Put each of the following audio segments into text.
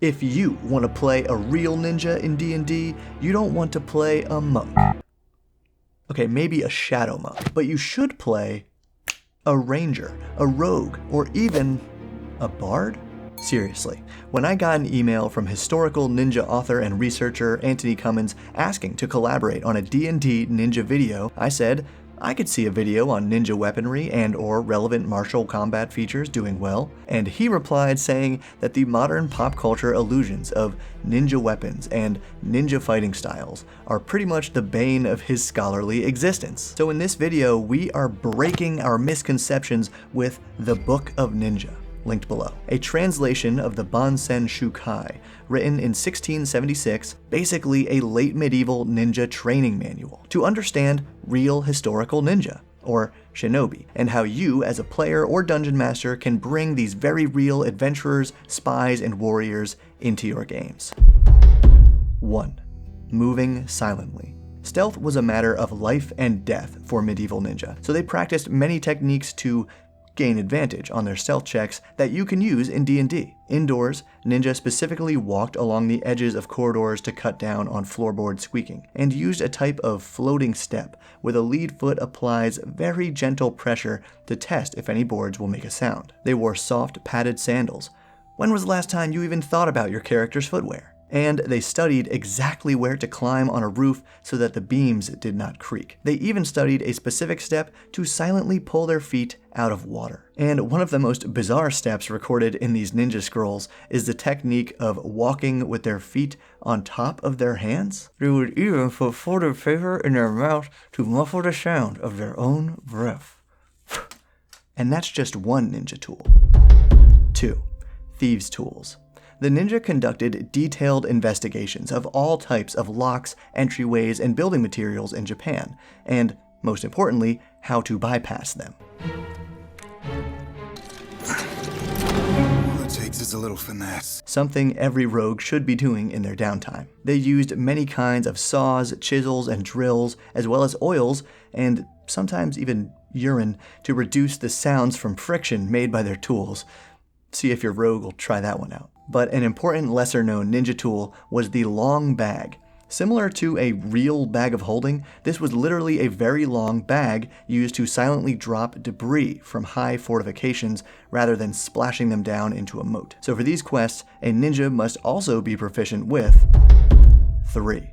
If you want to play a real ninja in D&D, you don't want to play a monk. Okay, maybe a shadow monk, but you should play a ranger, a rogue, or even a bard? Seriously, when I got an email from historical ninja author and researcher Antony Cummins asking to collaborate on a D&D ninja video, I said I could see a video on ninja weaponry and or relevant martial combat features doing well, and he replied saying that the modern pop culture illusions of ninja weapons and ninja fighting styles are pretty much the bane of his scholarly existence. So in this video, we are breaking our misconceptions with the Book of Ninja, linked below. A translation of the Bansen Shukai, written in 1676, basically a late medieval ninja training manual to understand real historical ninja, or shinobi, and how you as a player or dungeon master can bring these very real adventurers, spies, and warriors into your games. 1. Moving silently. Stealth was a matter of life and death for medieval ninja, so they practiced many techniques to gain advantage on their stealth checks that you can use in D&D. Indoors, ninja specifically walked along the edges of corridors to cut down on floorboard squeaking, and used a type of floating step where the lead foot applies very gentle pressure to test if any boards will make a sound. They wore soft, padded sandals. When was the last time you even thought about your character's footwear? And they studied exactly where to climb on a roof so that the beams did not creak. They even studied a specific step to silently pull their feet out of water. And one of the most bizarre steps recorded in these ninja scrolls is the technique of walking with their feet on top of their hands. They would even put folded paper in their mouth to muffle the sound of their own breath. And that's just one ninja tool. 2. Thieves' tools. The ninja conducted detailed investigations of all types of locks, entryways, and building materials in Japan, and, most importantly, how to bypass them. All it takes is a little finesse. Something every rogue should be doing in their downtime. They used many kinds of saws, chisels, and drills, as well as oils, and sometimes even urine, to reduce the sounds from friction made by their tools. See if your rogue will try that one out. But an important lesser-known ninja tool was the long bag. Similar to a real bag of holding, this was literally a very long bag used to silently drop debris from high fortifications rather than splashing them down into a moat. So for these quests, a ninja must also be proficient with 3.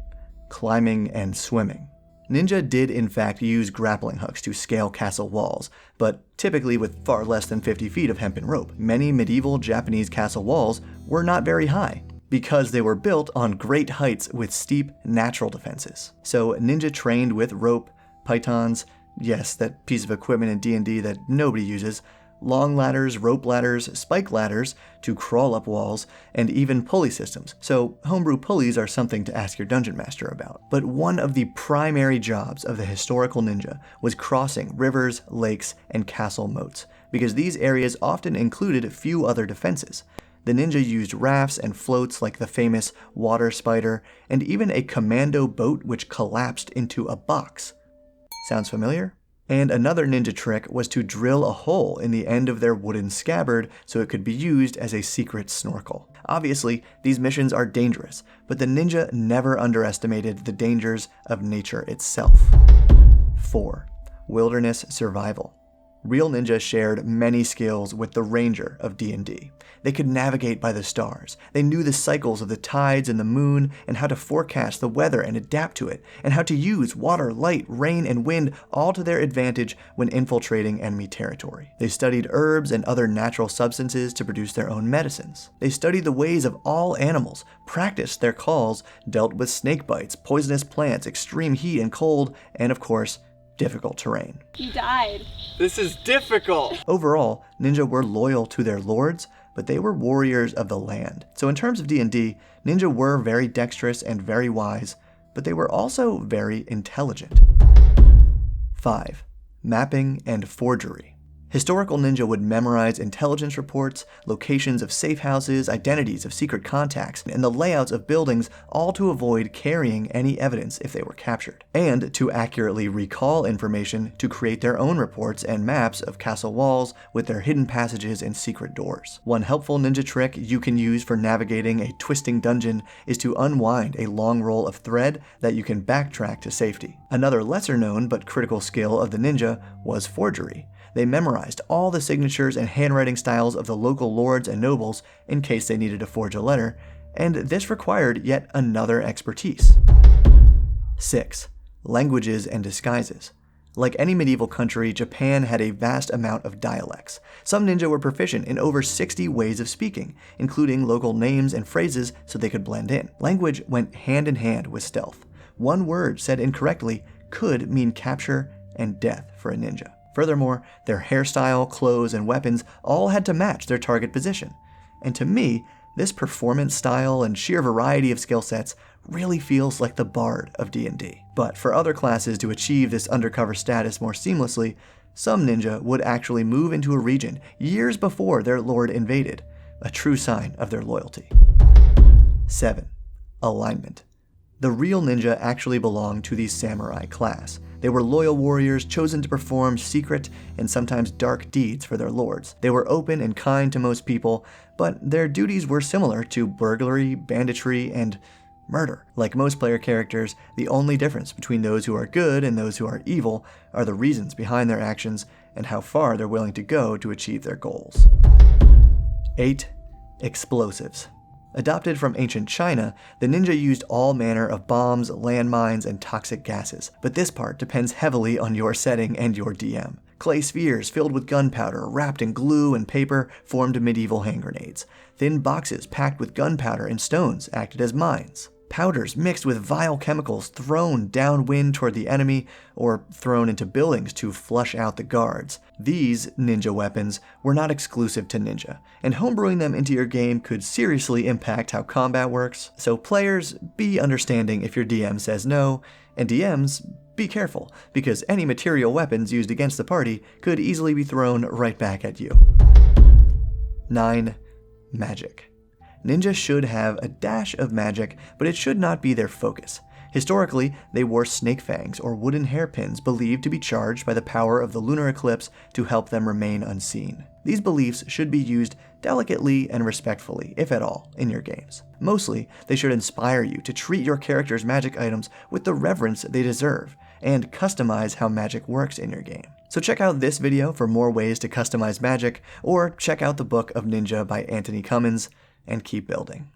Climbing and swimming. Ninja did in fact use grappling hooks to scale castle walls, but typically with far less than 50 feet of hempen rope. Many medieval Japanese castle walls were not very high, because they were built on great heights with steep natural defenses. So ninja trained with rope, pythons, yes, that piece of equipment in D&D that nobody uses, long ladders, rope ladders, spike ladders to crawl up walls, and even pulley systems. So homebrew pulleys are something to ask your dungeon master about. But one of the primary jobs of the historical ninja was crossing rivers, lakes, and castle moats, because these areas often included few other defenses. The ninja used rafts and floats like the famous water spider, and even a commando boat which collapsed into a box. Sounds familiar? And another ninja trick was to drill a hole in the end of their wooden scabbard so it could be used as a secret snorkel. Obviously, these missions are dangerous, but the ninja never underestimated the dangers of nature itself. 4. Wilderness survival. Real ninja shared many skills with the ranger of D&D. They could navigate by the stars. They knew the cycles of the tides and the moon and how to forecast the weather and adapt to it, and how to use water, light, rain, and wind all to their advantage when infiltrating enemy territory. They studied herbs and other natural substances to produce their own medicines. They studied the ways of all animals, practiced their calls, dealt with snake bites, poisonous plants, extreme heat and cold, and of course, difficult terrain. He died. This is difficult! Overall, ninja were loyal to their lords, but they were warriors of the land. So in terms of D&D, ninja were very dexterous and very wise, but they were also very intelligent. 5. Mapping and forgery. Historical ninja would memorize intelligence reports, locations of safe houses, identities of secret contacts, and the layouts of buildings, all to avoid carrying any evidence if they were captured. And to accurately recall information to create their own reports and maps of castle walls with their hidden passages and secret doors. One helpful ninja trick you can use for navigating a twisting dungeon is to unwind a long roll of thread that you can backtrack to safety. Another lesser known but critical skill of the ninja was forgery. They memorized all the signatures and handwriting styles of the local lords and nobles in case they needed to forge a letter, and this required yet another expertise. 6. Languages and disguises. Like any medieval country, Japan had a vast amount of dialects. Some ninja were proficient in over 60 ways of speaking, including local names and phrases so they could blend in. Language went hand in hand with stealth. One word said incorrectly could mean capture and death for a ninja. Furthermore, their hairstyle, clothes, and weapons all had to match their target position. And to me, this performance style and sheer variety of skill sets really feels like the bard of D&D. But for other classes to achieve this undercover status more seamlessly, some ninja would actually move into a region years before their lord invaded, a true sign of their loyalty. 7. Alignment. The real ninja actually belonged to the samurai class. They were loyal warriors chosen to perform secret and sometimes dark deeds for their lords. They were open and kind to most people, but their duties were similar to burglary, banditry, and murder. Like most player characters, the only difference between those who are good and those who are evil are the reasons behind their actions and how far they're willing to go to achieve their goals. 8. Explosives. Adopted from ancient China, the ninja used all manner of bombs, landmines, and toxic gases, but this part depends heavily on your setting and your DM. Clay spheres filled with gunpowder, wrapped in glue and paper, formed medieval hand grenades. Thin boxes packed with gunpowder and stones acted as mines. Powders mixed with vile chemicals thrown downwind toward the enemy or thrown into buildings to flush out the guards. These ninja weapons were not exclusive to ninja, and homebrewing them into your game could seriously impact how combat works. So players, be understanding if your DM says no, and DMs, be careful, because any material weapons used against the party could easily be thrown right back at you. 9. Magic. Ninja should have a dash of magic, but it should not be their focus. Historically, they wore snake fangs or wooden hairpins believed to be charged by the power of the lunar eclipse to help them remain unseen. These beliefs should be used delicately and respectfully, if at all, in your games. Mostly, they should inspire you to treat your character's magic items with the reverence they deserve, and customize how magic works in your game. So check out this video for more ways to customize magic, or check out the Book of Ninja by Antony Cummins, and keep building.